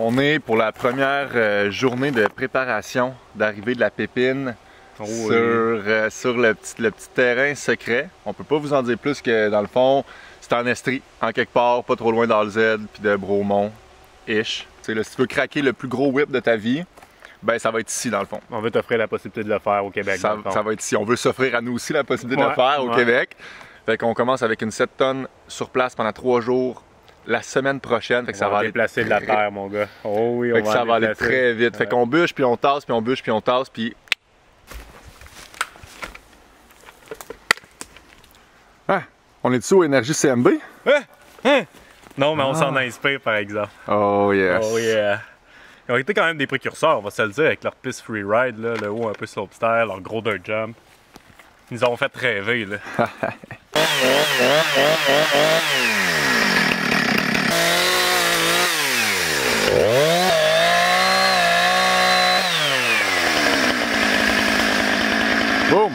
On est pour la première journée de préparation d'arrivée de la pépine sur le petit terrain secret. On peut pas vous en dire plus que dans le fond, c'est en Estrie, en quelque part, pas trop loin d'Alzed puis de Bromont-ish. Si tu veux craquer le plus gros whip de ta vie, ben ça va être ici dans le fond. On veut t'offrir la possibilité de le faire au Québec. Ça va être ici. On veut s'offrir à nous aussi la possibilité de le faire au Québec. Fait qu'on commence avec une 7 tonnes sur place pendant 3 jours. La semaine prochaine, fait que ça va aller déplacer de la terre, mon gars. Oh oui, fait que ça va aller très vite. Fait qu'on bûche, puis on tasse, puis on bûche, puis on tasse, puis... Ah! On est-tu au Énergie CMB? Non, mais on s'en inspire, par exemple. Oh yes! Oh yeah! Ils ont été quand même des précurseurs, on va se le dire, avec leur piste freeride, là, le haut un peu slopestyle, leur gros dirt jump. Ils nous ont fait rêver, là. Boum!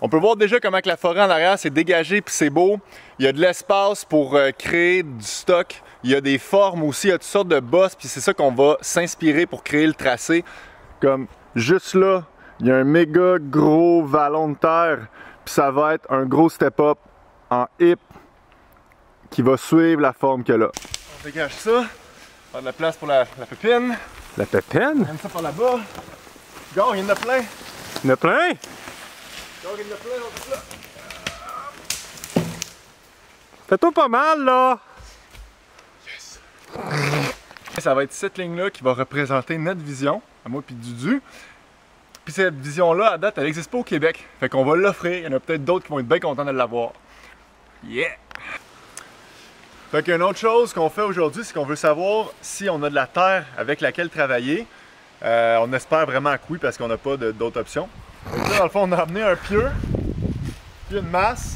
On peut voir déjà comment que la forêt en arrière s'est dégagée puis c'est beau. Il y a de l'espace pour créer du stock. Il y a des formes aussi, il y a toutes sortes de bosses puis c'est ça qu'on va s'inspirer pour créer le tracé. Comme juste là, il y a un méga gros vallon de terre puis ça va être un gros step-up en hip qui va suivre la forme qu'il y a là. On dégage ça. On a de la place pour la pépine. La pépine? On aime ça par là-bas. Go, il y en a plein. Il y en a plein? Go, il y en a plein, on est là. Fais-toi pas mal, là! Yes! Ça va être cette ligne-là qui va représenter notre vision, à moi puis Dudu. Puis cette vision-là, à date, elle n'existe pas au Québec. Fait qu'on va l'offrir. Il y en a peut-être d'autres qui vont être bien contents de l'avoir. Yeah! Fait qu'une autre chose qu'on fait aujourd'hui, c'est qu'on veut savoir si on a de la terre avec laquelle travailler. On espère vraiment que oui, parce qu'on n'a pas d'autres options. Donc là, dans le fond, on a amené un pieu, puis une masse.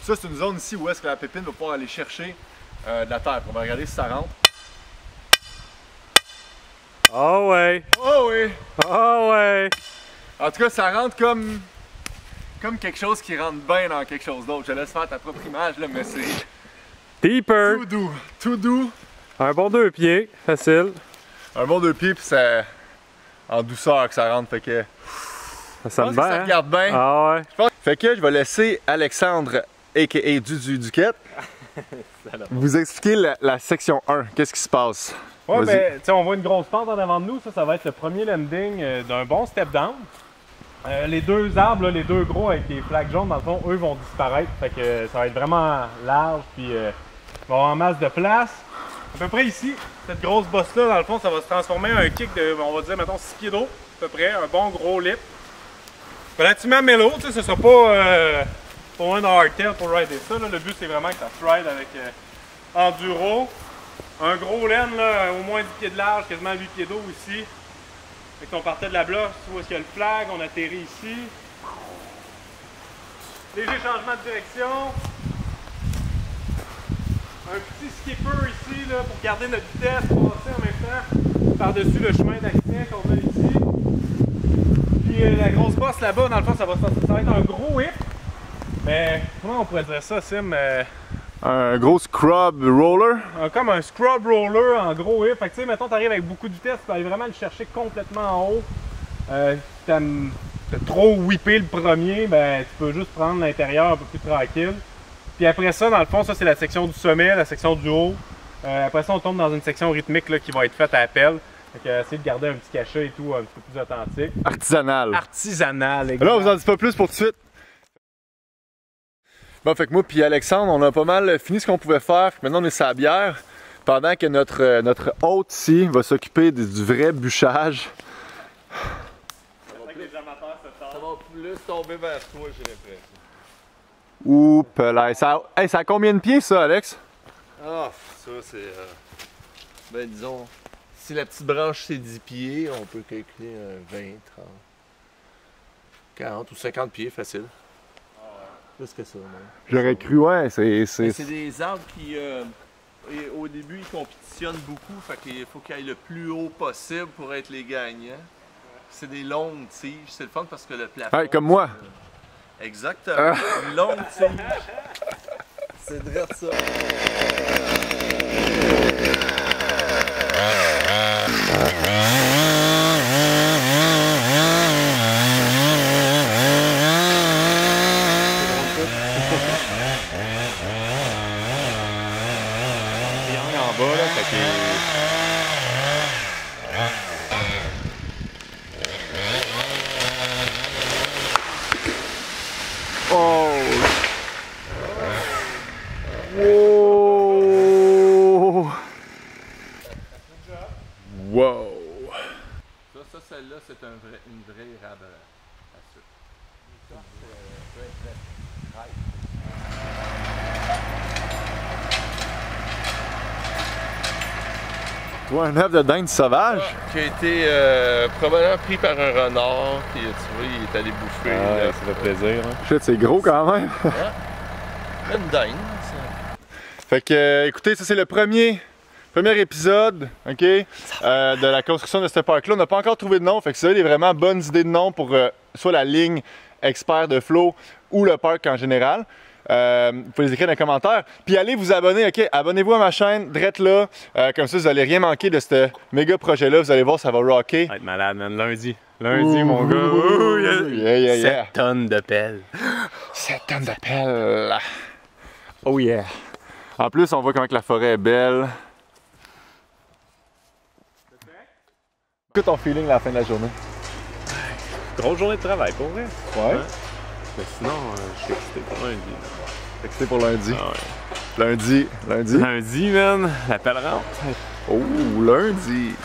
Ça, c'est une zone ici où est-ce que la pépine va pouvoir aller chercher de la terre. On va regarder si ça rentre. Oh ouais! Oh oui! Oh ouais! En tout cas, ça rentre comme quelque chose qui rentre bien dans quelque chose d'autre. Je laisse faire ta propre image, là, mais c'est Deeper! tout doux. Tout doux. Un bon 2 pieds, facile. Un bon 2 pieds, puis c'est en douceur que ça rentre. Fait que Ça me ça va, hein? regarde bien. Ah ouais. Fait que je vais laisser Alexandre, a.k.a. Dudu Duquette, vous expliquer la section 1. Qu'est-ce qui se passe? Ouais, ben, tu sais, on voit une grosse pente en avant de nous. Ça va être le premier landing d'un bon step down. Les deux arbres, là, les deux gros avec les flaques jaunes, dans le fond, eux vont disparaître. Fait que ça va être vraiment large, puis il va y avoir en masse de place. À peu près ici, cette grosse bosse-là, dans le fond, ça va se transformer en un kick de, on va dire, mettons, 6 pieds d'eau, à peu près. Un bon gros lip. Relativement mellow, tu sais, ce sera pas loin de hardtail pour rider ça. Là. Le but, c'est vraiment que ça se ride avec enduro. Un gros laine, là, au moins 10 pieds de large, quasiment 8 pieds d'eau ici. Fait qu'on partait de la bloche, où est-ce qu'il y a le flag, on atterrit ici. Léger changement de direction. Un petit skipper ici là, pour garder notre vitesse, passer en même temps par-dessus le chemin d'accès qu'on a ici. Puis la grosse bosse là-bas, dans le fond, ça va être un gros whip. Mais comment on pourrait dire ça, Sim? Un gros scrub roller? Comme un scrub roller en gros whip. Fait que tu sais, mettons, t'arrives avec beaucoup de vitesse, tu peux aller vraiment le chercher complètement en haut. T'as trop whippé le premier, ben tu peux juste prendre l'intérieur un peu plus tranquille. Puis après ça, dans le fond, ça c'est la section du sommet, la section du haut. Après ça, on tombe dans une section rythmique là, qui va être faite à appel. Fait que essayer de garder un petit cachet et tout, un petit peu plus authentique. Artisanal. Artisanal, exact. Là, on vous en dit pas plus pour tout de suite. Bon, fait que moi puis Alexandre, on a pas mal fini ce qu'on pouvait faire. Maintenant, on est sur la bière. Pendant que notre hôte ici va s'occuper du vrai bûchage. Ça va plus tomber vers toi, j'ai l'impression. Oups là. Ça a combien de pieds, ça, Alex? Ah, ça, c'est... Ben, disons, si la petite branche, c'est 10 pieds, on peut calculer un 20, 30, 40 ou 50 pieds, facile. Plus que ça, non? J'aurais cru, ouais, c'est des arbres qui, au début, ils compétitionnent beaucoup, fait qu'il faut qu'ils aillent le plus haut possible pour être les gagnants. C'est des longues tiges, c'est le fun parce que le plafond... Ouais, comme moi! Exactement, une longue tige. C'est vrai ça. là, fait que... Oh! Wow! Wow! Ça celle-là, c'est une vraie érable à sucre. Toi, un œuf de dinde sauvage? Qui a été probablement pris par un renard, puis tu vois, il est allé bouffer. Ah, là. ça fait plaisir. Hein? Shit, c'est gros quand même. Une dinde, ça. Fait que, écoutez, ça c'est le premier épisode, ok, de la construction de ce parc-là. On n'a pas encore trouvé de nom, fait que si vous avez des vraiment bonnes idées de nom pour soit la ligne expert de Flo ou le parc en général, vous pouvez les écrire dans les commentaires. Puis allez vous abonner, ok? Abonnez-vous à ma chaîne, drette là. Comme ça, vous n'allez rien manquer de ce méga projet-là. Vous allez voir, ça va rocker. Ça va être malade, man. Lundi, mon gars. Ouh, yeah. 7 tonnes de pelle. 7 tonnes de pelle. Oh yeah. En plus, on voit comment que la forêt est belle. Qu'est-ce que ton feeling à la fin de la journée? Grosse journée de travail, pour vrai. Ouais. Mais sinon, je suis excité pour lundi. Excité pour lundi. Ah ouais. Lundi. Lundi, man, la pelle rentre. Oh, lundi.